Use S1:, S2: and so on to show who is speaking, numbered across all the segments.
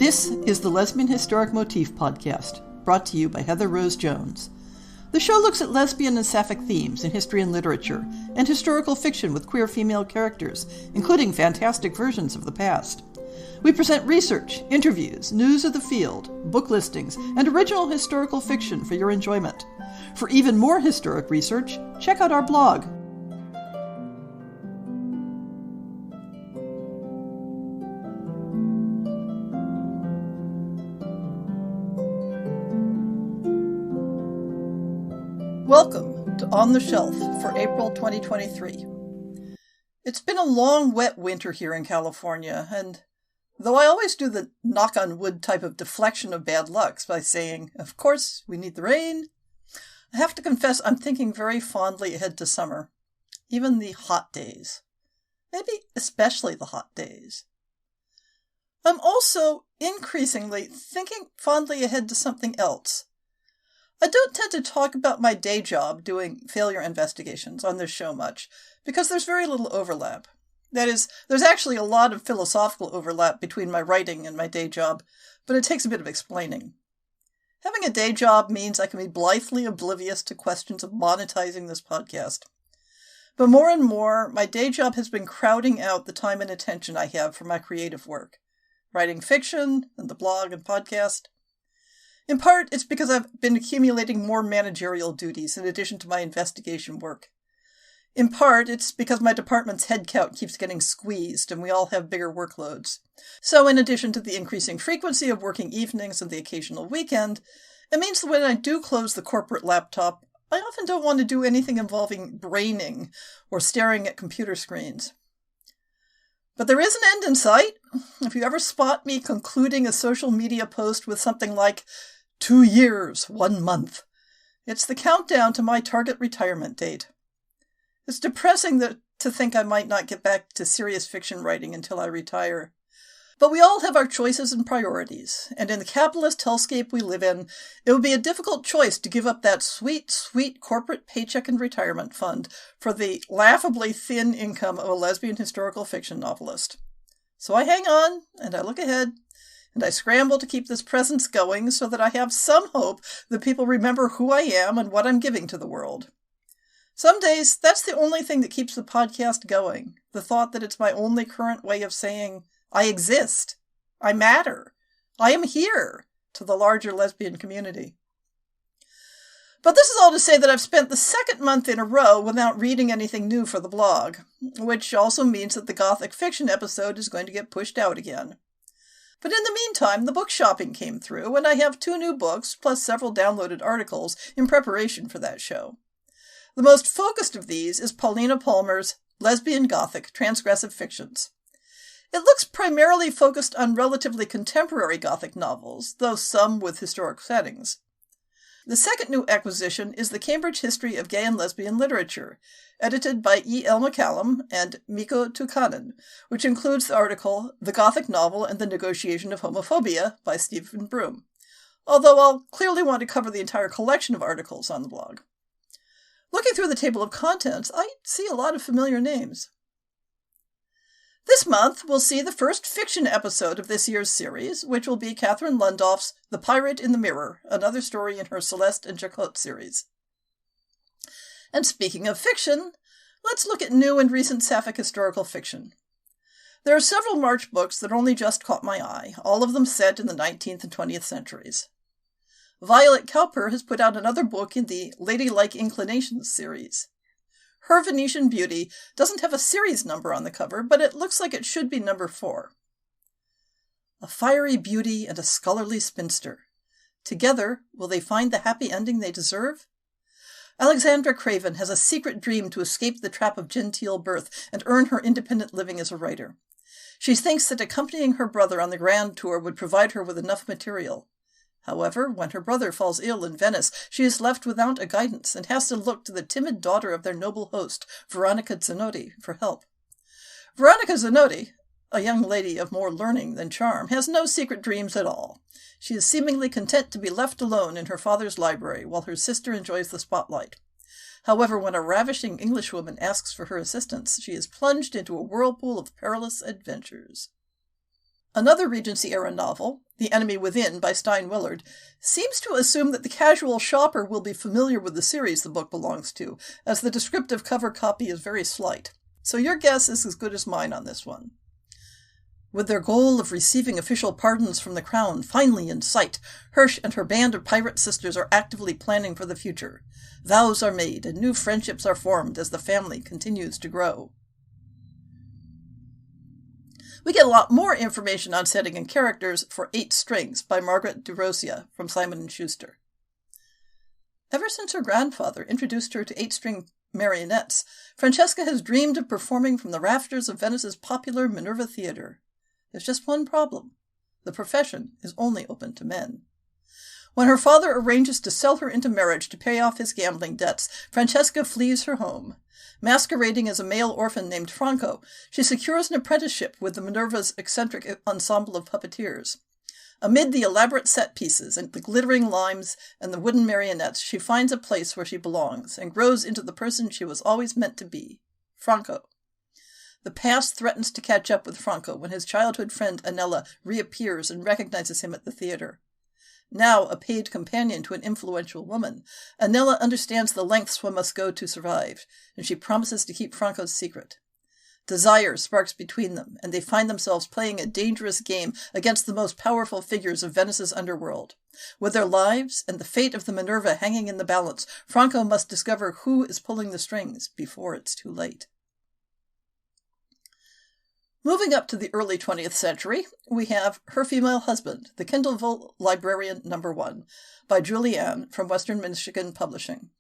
S1: This is the Lesbian Historic Motif Podcast, brought to you by Heather Rose Jones. The show looks at lesbian and sapphic themes in history and literature, and historical fiction with queer female characters, including fantastic versions of the past. We present research, interviews, news of the field, book listings, and original historical fiction for your enjoyment. For even more historic research, check out our blog. Welcome to On the Shelf for April 2023. It's been a long, wet winter here in California, and though I always do the knock-on-wood type of deflection of bad luck by saying, of course, we need the rain, I have to confess I'm thinking very fondly ahead to summer, even the hot days, maybe especially the hot days. I'm also increasingly thinking fondly ahead to something else. I don't tend to talk about my day job doing failure investigations on this show much, because there's very little overlap. That is, there's actually a lot of philosophical overlap between my writing and my day job, but it takes a bit of explaining. Having a day job means I can be blithely oblivious to questions of monetizing this podcast. But more and more, my day job has been crowding out the time and attention I have for my creative work, writing fiction and the blog and podcast. In part, it's because I've been accumulating more managerial duties in addition to my investigation work. In part, it's because my department's headcount keeps getting squeezed and we all have bigger workloads. So in addition to the increasing frequency of working evenings and the occasional weekend, it means that when I do close the corporate laptop, I often don't want to do anything involving braining or staring at computer screens. But there is an end in sight. If you ever spot me concluding a social media post with something like 2 years, 1 month, it's the countdown to my target retirement date. It's depressing to think I might not get back to serious fiction writing until I retire. But we all have our choices and priorities, and in the capitalist hellscape we live in, it would be a difficult choice to give up that sweet, sweet corporate paycheck and retirement fund for the laughably thin income of a lesbian historical fiction novelist. So I hang on, and I look ahead, and I scramble to keep this presence going so that I have some hope that people remember who I am and what I'm giving to the world. Some days, that's the only thing that keeps the podcast going, the thought that it's my only current way of saying, I exist, I matter, I am here, to the larger lesbian community. But this is all to say that I've spent the second month in a row without reading anything new for the blog, which also means that the Gothic fiction episode is going to get pushed out again. But in the meantime, the book shopping came through, and I have 2 new books, plus several downloaded articles, in preparation for that show. The most focused of these is Paulina Palmer's Lesbian Gothic Transgressive Fictions. It looks primarily focused on relatively contemporary Gothic novels, though some with historic settings. The second new acquisition is the Cambridge History of Gay and Lesbian Literature, edited by E. L. McCallum and Mikko Tukkanen, which includes the article The Gothic Novel and the Negotiation of Homophobia by Stephen Broom, although I'll clearly want to cover the entire collection of articles on the blog. Looking through the table of contents, I see a lot of familiar names. This month, we'll see the first fiction episode of this year's series, which will be Catherine Lundolf's The Pirate in the Mirror, another story in her Celeste and Jacquot series. And speaking of fiction, let's look at new and recent sapphic historical fiction. There are several March books that only just caught my eye, all of them set in the 19th and 20th centuries. Violet Cowper has put out another book in the Ladylike Inclinations series. Her Venetian Beauty doesn't have a series number on the cover, but it looks like it should be number 4. A fiery beauty and a scholarly spinster. Together, will they find the happy ending they deserve? Alexandra Craven has a secret dream to escape the trap of genteel birth and earn her independent living as a writer. She thinks that accompanying her brother on the grand tour would provide her with enough material. However, when her brother falls ill in Venice, she is left without a guidance and has to look to the timid daughter of their noble host, Veronica Zanotti, for help. Veronica Zanotti, a young lady of more learning than charm, has no secret dreams at all. She is seemingly content to be left alone in her father's library while her sister enjoys the spotlight. However, when a ravishing Englishwoman asks for her assistance, she is plunged into a whirlpool of perilous adventures. Another Regency-era novel, The Enemy Within by Stein Willard, seems to assume that the casual shopper will be familiar with the series the book belongs to, as the descriptive cover copy is very slight. So your guess is as good as mine on this one. With their goal of receiving official pardons from the crown finally in sight, Hirsch and her band of pirate sisters are actively planning for the future. Vows are made and new friendships are formed as the family continues to grow. We get a lot more information on setting and characters for 8 Strings by Margaret DeRosia from Simon & Schuster. Ever since her grandfather introduced her to 8-string marionettes, Francesca has dreamed of performing from the rafters of Venice's popular Minerva Theatre. There's just one problem. The profession is only open to men. When her father arranges to sell her into marriage to pay off his gambling debts, Francesca flees her home. Masquerading as a male orphan named Franco, she secures an apprenticeship with the Minerva's eccentric ensemble of puppeteers. Amid the elaborate set pieces and the glittering limes and the wooden marionettes, she finds a place where she belongs and grows into the person she was always meant to be, Franco. The past threatens to catch up with Franco when his childhood friend Anella reappears and recognizes him at the theater. Now a paid companion to an influential woman, Anella understands the lengths one must go to survive, and she promises to keep Franco's secret. Desire sparks between them, and they find themselves playing a dangerous game against the most powerful figures of Venice's underworld. With their lives and the fate of the Minerva hanging in the balance, Franco must discover who is pulling the strings before it's too late. Moving up to the early 20th century, we have Her Female Husband, The Kindleville Librarian No. 1, by Julianne from Western Michigan Publishing.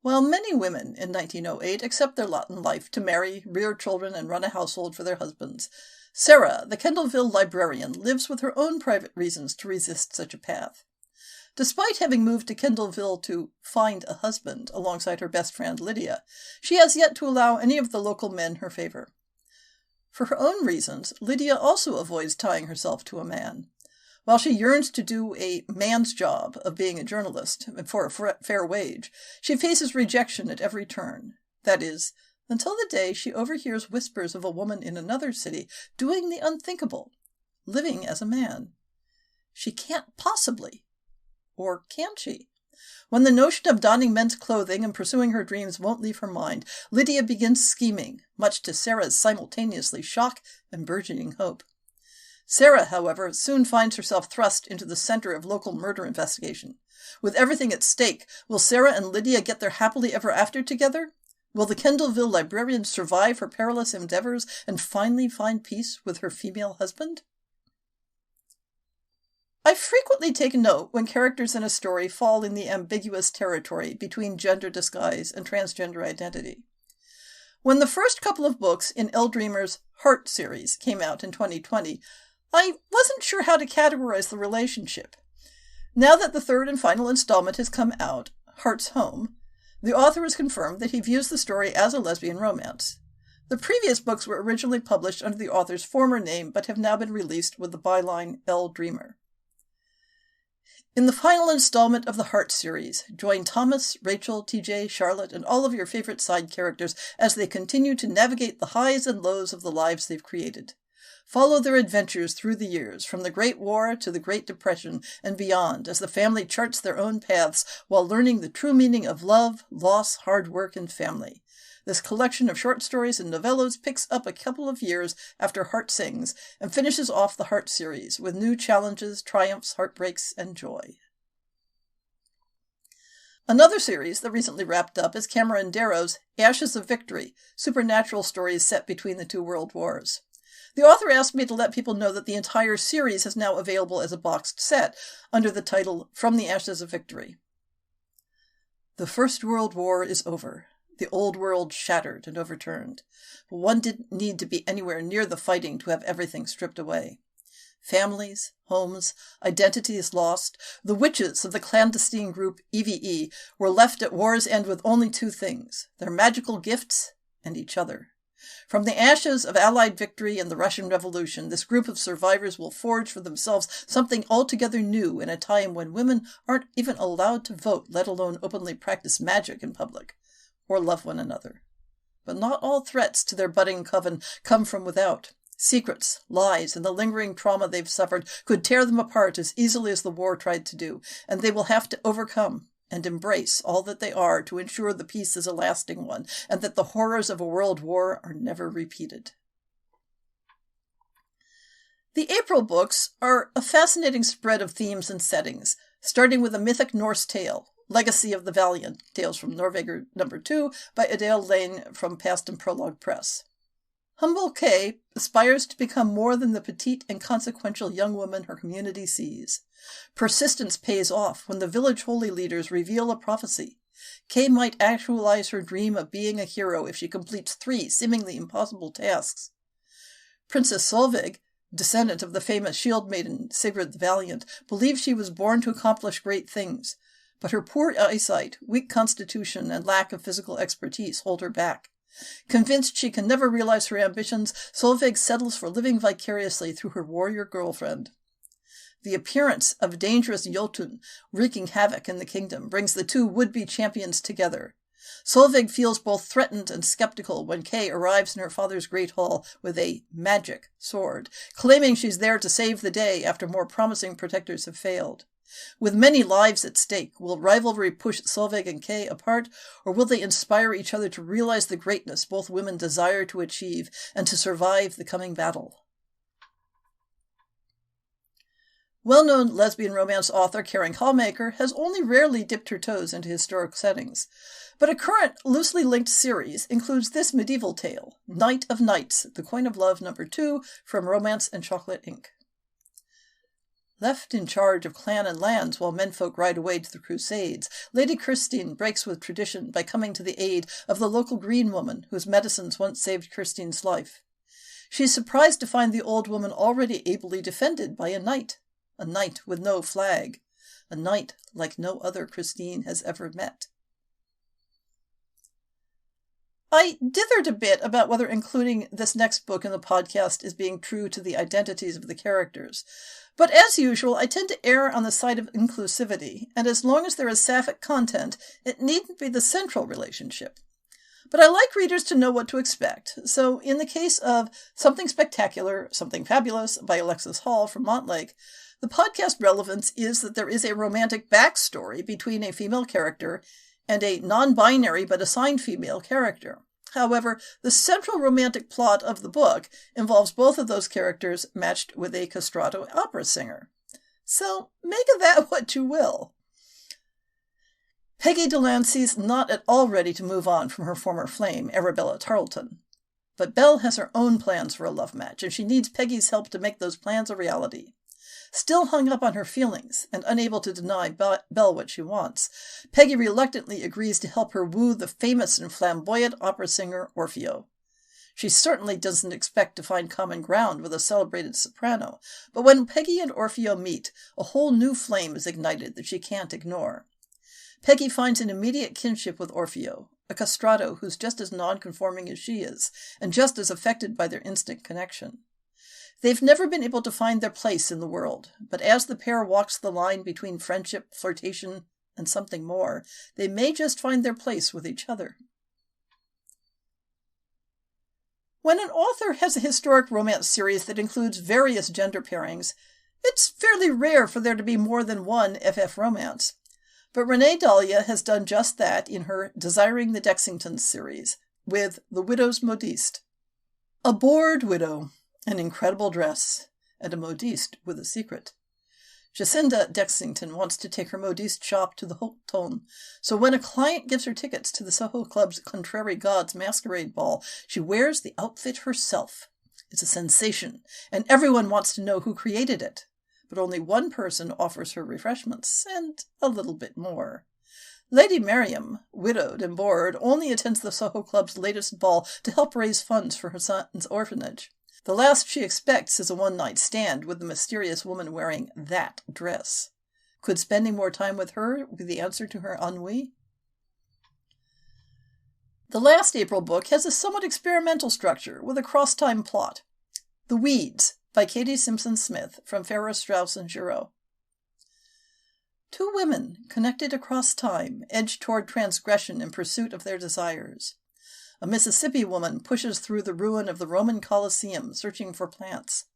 S1: While many women in 1908 accept their lot in life to marry, rear children, and run a household for their husbands, Sarah, the Kindleville librarian, lives with her own private reasons to resist such a path. Despite having moved to Kindleville to find a husband alongside her best friend Lydia, she has yet to allow any of the local men her favor. For her own reasons, Lydia also avoids tying herself to a man. While she yearns to do a man's job of being a journalist for a fair wage, she faces rejection at every turn. That is, until the day she overhears whispers of a woman in another city doing the unthinkable, living as a man. She can't possibly. Or can she? When the notion of donning men's clothing and pursuing her dreams won't leave her mind, Lydia begins scheming, much to Sarah's simultaneously shock and burgeoning hope. Sarah, however, soon finds herself thrust into the center of local murder investigation. With everything at stake, will Sarah and Lydia get their happily ever after together? Will the Kindleville librarian survive her perilous endeavors and finally find peace with her female husband? I frequently take note when characters in a story fall in the ambiguous territory between gender disguise and transgender identity. When the first couple of books in Elle Dreamer's Heart series came out in 2020, I wasn't sure how to categorize the relationship. Now that the third and final installment has come out, Heart's Home, the author has confirmed that he views the story as a lesbian romance. The previous books were originally published under the author's former name, but have now been released with the byline Elle Dreamer. In the final installment of the Heart series, join Thomas, Rachel, TJ, Charlotte, and all of your favorite side characters as they continue to navigate the highs and lows of the lives they've created. Follow their adventures through the years, from the Great War to the Great Depression and beyond, as the family charts their own paths while learning the true meaning of love, loss, hard work, and family. This collection of short stories and novellas picks up a couple of years after Heart Sings and finishes off the Heart series with new challenges, triumphs, heartbreaks, and joy. Another series that recently wrapped up is Cameron Darrow's Ashes of Victory, supernatural stories set between the two world wars. The author asked me to let people know that the entire series is now available as a boxed set under the title From the Ashes of Victory. The First World War is over. The old world shattered and overturned. But one didn't need to be anywhere near the fighting to have everything stripped away. Families, homes, identities lost, the witches of the clandestine group EVE were left at war's end with only two things, their magical gifts and each other. From the ashes of Allied victory and the Russian Revolution, this group of survivors will forge for themselves something altogether new in a time when women aren't even allowed to vote, let alone openly practice magic in public, or love one another. But not all threats to their budding coven come from without. Secrets, lies, and the lingering trauma they've suffered could tear them apart as easily as the war tried to do, and they will have to overcome and embrace all that they are to ensure the peace is a lasting one, and that the horrors of a world war are never repeated. The April books are a fascinating spread of themes and settings, starting with a mythic Norse tale, Legacy of the Valiant, Tales from Norveger No. 2 by Adele Lane from Past and Prologue Press. Humble Kay aspires to become more than the petite and consequential young woman her community sees. Persistence pays off when the village holy leaders reveal a prophecy. Kay might actualize her dream of being a hero if she completes 3 seemingly impossible tasks. Princess Solveig, descendant of the famous shield maiden Sigrid the Valiant, believes she was born to accomplish great things, but her poor eyesight, weak constitution, and lack of physical expertise hold her back. Convinced she can never realize her ambitions, Solveig settles for living vicariously through her warrior girlfriend. The appearance of dangerous Jotun wreaking havoc in the kingdom brings the 2 would-be champions together. Solveig feels both threatened and skeptical when Kay arrives in her father's great hall with a magic sword, claiming she's there to save the day after more promising protectors have failed. With many lives at stake, will rivalry push Solveig and Kay apart, or will they inspire each other to realize the greatness both women desire to achieve and to survive the coming battle? Well-known lesbian romance author Karen Hallmaker has only rarely dipped her toes into historic settings, but a current, loosely linked series includes this medieval tale, Knight of Knights, The Coin of Love No. 2 from Romance and Chocolate Inc. Left in charge of clan and lands while menfolk ride away to the Crusades, Lady Christine breaks with tradition by coming to the aid of the local green woman whose medicines once saved Christine's life. She is surprised to find the old woman already ably defended by a knight with no flag, a knight like no other Christine has ever met. I dithered a bit about whether including this next book in the podcast is being true to the identities of the characters, but as usual, I tend to err on the side of inclusivity, and as long as there is sapphic content, it needn't be the central relationship. But I like readers to know what to expect, so in the case of Something Spectacular, Something Fabulous by Alexis Hall from Montlake, the podcast relevance is that there is a romantic backstory between a female character and a non-binary but assigned female character. However, the central romantic plot of the book involves both of those characters matched with a castrato opera singer. So make of that what you will. Peggy Delancey's not at all ready to move on from her former flame, Arabella Tarleton. But Belle has her own plans for a love match, and she needs Peggy's help to make those plans a reality. Still hung up on her feelings and unable to deny Belle what she wants, Peggy reluctantly agrees to help her woo the famous and flamboyant opera singer Orfeo. She certainly doesn't expect to find common ground with a celebrated soprano, but when Peggy and Orfeo meet, a whole new flame is ignited that she can't ignore. Peggy finds an immediate kinship with Orfeo, a castrato who's just as non-conforming as she is, and just as affected by their instant connection. They've never been able to find their place in the world, but as the pair walks the line between friendship, flirtation, and something more, they may just find their place with each other. When an author has a historic romance series that includes various gender pairings, it's fairly rare for there to be more than one FF romance. But Renee Dahlia has done just that in her Desiring the Dexingtons series, with The Widow's Modiste. A bored widow, an incredible dress, and a modiste with a secret. Jacinda Dexington wants to take her modiste shop to the Haute Tone, so when a client gives her tickets to the Soho Club's Contrary Gods masquerade ball, she wears the outfit herself. It's a sensation, and everyone wants to know who created it. But only one person offers her refreshments, and a little bit more. Lady Miriam, widowed and bored, only attends the Soho Club's latest ball to help raise funds for her son's orphanage. The last she expects is a one-night stand with the mysterious woman wearing that dress. Could spending more time with her be the answer to her ennui? The last April book has a somewhat experimental structure with a cross-time plot. The Weeds, by Katie Simpson-Smith from Farrar, Straus and Giroux. Two women, connected across time, edge toward transgression in pursuit of their desires. A Mississippi woman pushes through the ruin of the Roman Colosseum, searching for plants.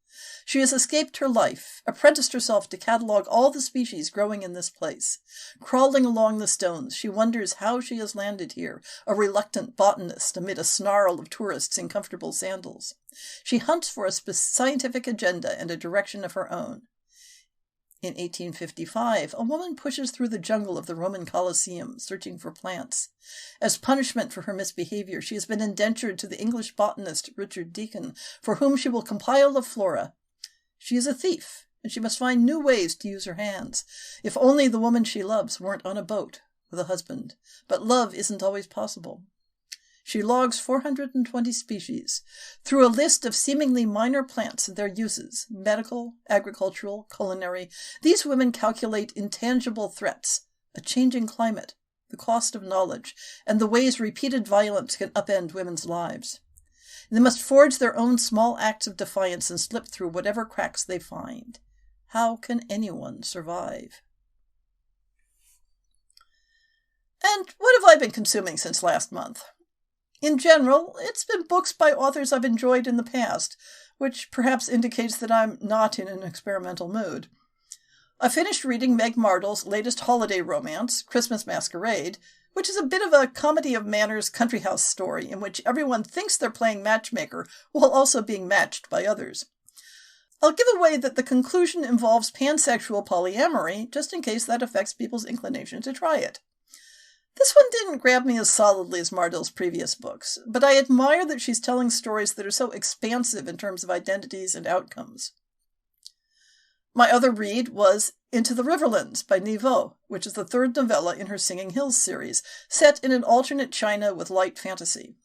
S1: She has escaped her life, apprenticed herself to catalog all the species growing in this place. Crawling along the stones, she wonders how she has landed here, a reluctant botanist amid a snarl of tourists in comfortable sandals. She hunts for a scientific agenda and a direction of her own. In 1855, a woman pushes through the jungle of the Roman Colosseum, searching for plants. As punishment for her misbehavior, she has been indentured to the English botanist Richard Deacon, for whom she will compile a flora. She is a thief, and she must find new ways to use her hands. If only the woman she loves weren't on a boat with a husband. But love isn't always possible. She logs 420 species, through a list of seemingly minor plants and their uses, medical, agricultural, culinary. These women calculate intangible threats, a changing climate, the cost of knowledge, and the ways repeated violence can upend women's lives. They must forge their own small acts of defiance and slip through whatever cracks they find. How can anyone survive? And what have I been consuming since last month? In general, it's been books by authors I've enjoyed in the past, which perhaps indicates that I'm not in an experimental mood. I finished reading Meg Martle's latest holiday romance, Christmas Masquerade, which is a bit of a comedy of manners country house story in which everyone thinks they're playing matchmaker while also being matched by others. I'll give away that the conclusion involves pansexual polyamory, just in case that affects people's inclination to try it. This one didn't grab me as solidly as Martle's previous books, but I admire that she's telling stories that are so expansive in terms of identities and outcomes. My other read was Into the Riverlands by Niveau, which is the third novella in her Singing Hills series, set in an alternate China with light fantasy.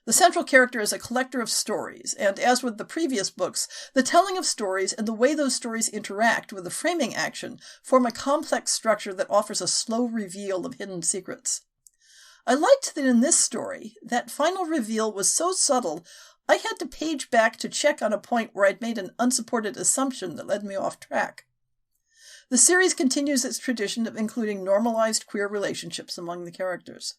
S1: The central character is a collector of stories, and as with the previous books, the telling of stories and the way those stories interact with the framing action form a complex structure that offers a slow reveal of hidden secrets. I liked that in this story, that final reveal was so subtle, I had to page back to check on a point where I'd made an unsupported assumption that led me off track. The series continues its tradition of including normalized queer relationships among the characters.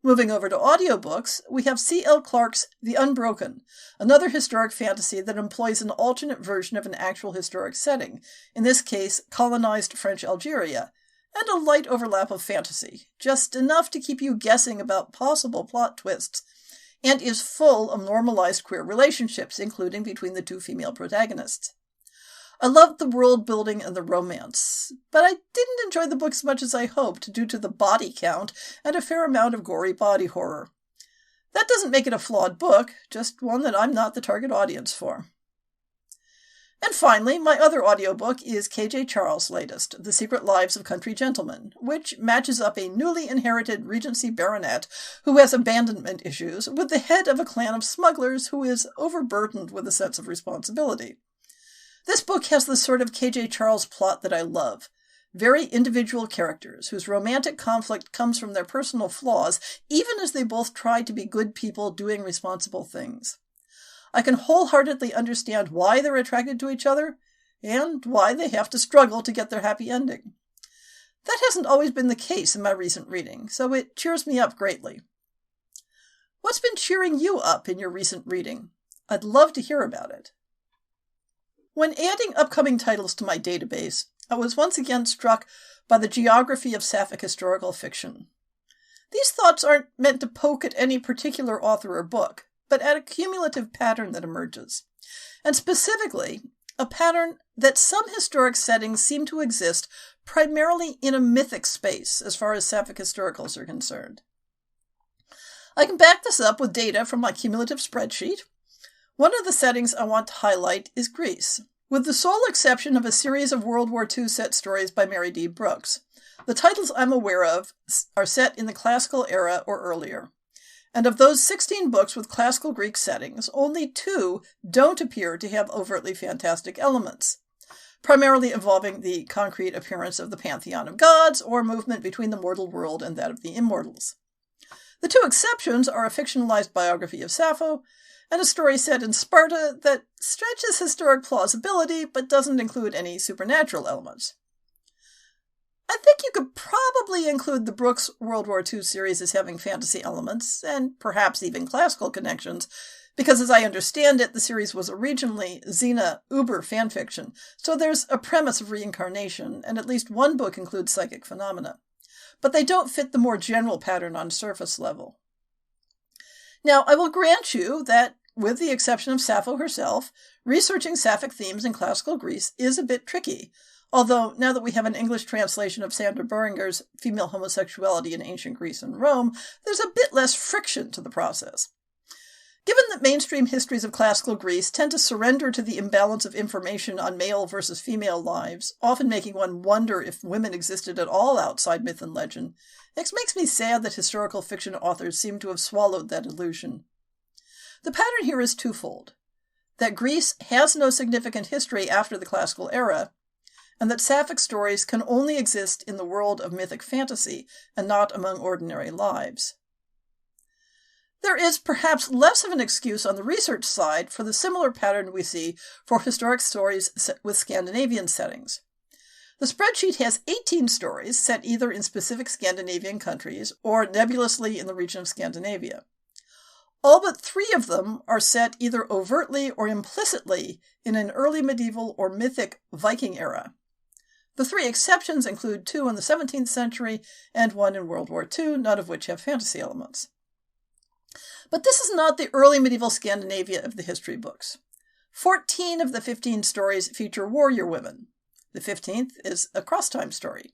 S1: Moving over to audiobooks, we have C.L. Clarke's The Unbroken, another historic fantasy that employs an alternate version of an actual historic setting, in this case colonized French Algeria, and a light overlap of fantasy, just enough to keep you guessing about possible plot twists, and is full of normalized queer relationships, including between the two female protagonists. I loved the world building and the romance, but I didn't enjoy the book as much as I hoped due to the body count and a fair amount of gory body horror. That doesn't make it a flawed book, just one that I'm not the target audience for. And finally, my other audiobook is K.J. Charles' latest, The Secret Lives of Country Gentlemen, which matches up a newly inherited Regency baronet who has abandonment issues with the head of a clan of smugglers who is overburdened with a sense of responsibility. This book has the sort of K.J. Charles plot that I love. Very individual characters whose romantic conflict comes from their personal flaws, even as they both try to be good people doing responsible things. I can wholeheartedly understand why they're attracted to each other, and why they have to struggle to get their happy ending. That hasn't always been the case in my recent reading, so it cheers me up greatly. What's been cheering you up in your recent reading? I'd love to hear about it. When adding upcoming titles to my database, I was once again struck by the geography of sapphic historical fiction. These thoughts aren't meant to poke at any particular author or book, but at a cumulative pattern that emerges, and specifically, a pattern that some historic settings seem to exist primarily in a mythic space as far as sapphic historicals are concerned. I can back this up with data from my cumulative spreadsheet. One of the settings I want to highlight is Greece, with the sole exception of a series of World War II set stories by Mary D. Brooks. The titles I'm aware of are set in the classical era or earlier. And of those 16 books with classical Greek settings, only 2 don't appear to have overtly fantastic elements, primarily involving the concrete appearance of the pantheon of gods or movement between the mortal world and that of the immortals. The 2 exceptions are a fictionalized biography of Sappho and a story set in Sparta that stretches historic plausibility but doesn't include any supernatural elements. I think you could probably include the Brooks World War II series as having fantasy elements, and perhaps even classical connections, because as I understand it, the series was originally Xena Uber fanfiction, so there's a premise of reincarnation, and at least one book includes psychic phenomena. But they don't fit the more general pattern on surface level. Now, I will grant you that, with the exception of Sappho herself, researching sapphic themes in classical Greece is a bit tricky, although now that we have an English translation of Sandra Beringer's Female Homosexuality in Ancient Greece and Rome, there's a bit less friction to the process. Given that mainstream histories of classical Greece tend to surrender to the imbalance of information on male versus female lives, often making one wonder if women existed at all outside myth and legend, it makes me sad that historical fiction authors seem to have swallowed that illusion. The pattern here is twofold: that Greece has no significant history after the classical era, and that sapphic stories can only exist in the world of mythic fantasy and not among ordinary lives. There is perhaps less of an excuse on the research side for the similar pattern we see for historic stories set with Scandinavian settings. The spreadsheet has 18 stories set either in specific Scandinavian countries or nebulously in the region of Scandinavia. All but 3 of them are set either overtly or implicitly in an early medieval or mythic Viking era. The 3 exceptions include 2 in the 17th century and 1 in World War II, none of which have fantasy elements. But this is not the early medieval Scandinavia of the history books. 14 of the 15 stories feature warrior women. The 15th is a cross-time story.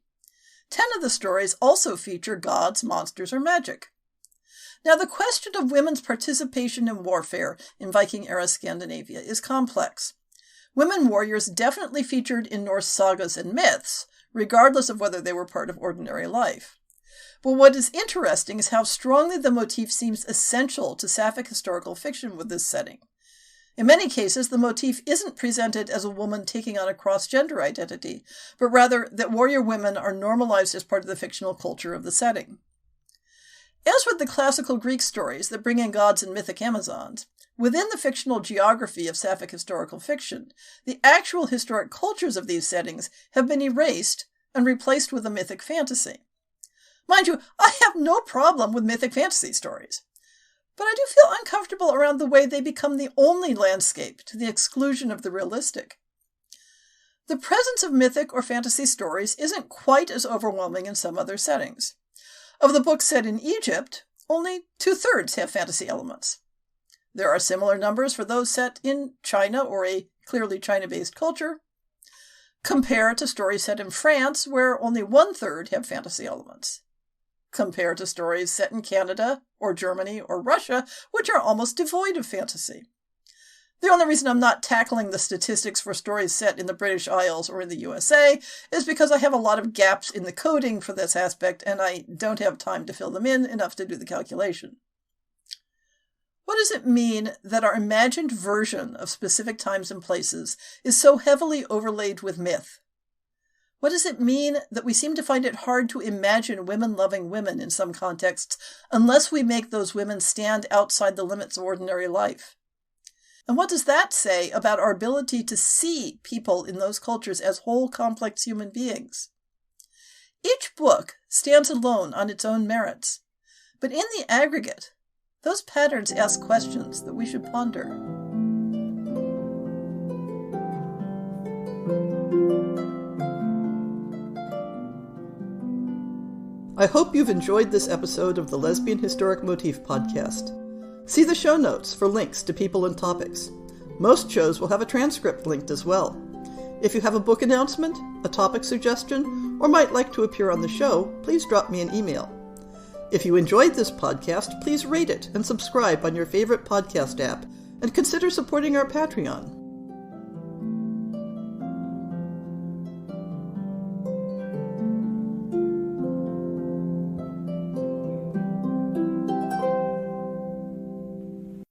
S1: 10 of the stories also feature gods, monsters, or magic. Now, the question of women's participation in warfare in Viking-era Scandinavia is complex. Women warriors definitely featured in Norse sagas and myths, regardless of whether they were part of ordinary life. But what is interesting is how strongly the motif seems essential to sapphic historical fiction with this setting. In many cases, the motif isn't presented as a woman taking on a cross-gender identity, but rather that warrior women are normalized as part of the fictional culture of the setting. As with the classical Greek stories that bring in gods and mythic Amazons, within the fictional geography of sapphic historical fiction, the actual historic cultures of these settings have been erased and replaced with a mythic fantasy. Mind you, I have no problem with mythic fantasy stories, but I do feel uncomfortable around the way they become the only landscape to the exclusion of the realistic. The presence of mythic or fantasy stories isn't quite as overwhelming in some other settings. Of the books set in Egypt, only 2/3 have fantasy elements. There are similar numbers for those set in China or a clearly China-based culture. Compare to stories set in France, where only 1/3 have fantasy elements. Compare to stories set in Canada or Germany or Russia, which are almost devoid of fantasy. The only reason I'm not tackling the statistics for stories set in the British Isles or in the USA is because I have a lot of gaps in the coding for this aspect, and I don't have time to fill them in enough to do the calculation. What does it mean that our imagined version of specific times and places is so heavily overlaid with myth? What does it mean that we seem to find it hard to imagine women-loving women in some contexts unless we make those women stand outside the limits of ordinary life? And what does that say about our ability to see people in those cultures as whole, complex human beings? Each book stands alone on its own merits, but in the aggregate, those patterns ask questions that we should ponder. I hope you've enjoyed this episode of the Lesbian Historic Motif Podcast. See the show notes for links to people and topics. Most shows will have a transcript linked as well. If you have a book announcement, a topic suggestion, or might like to appear on the show, please drop me an email. If you enjoyed this podcast, please rate it and subscribe on your favorite podcast app, and consider supporting our Patreon.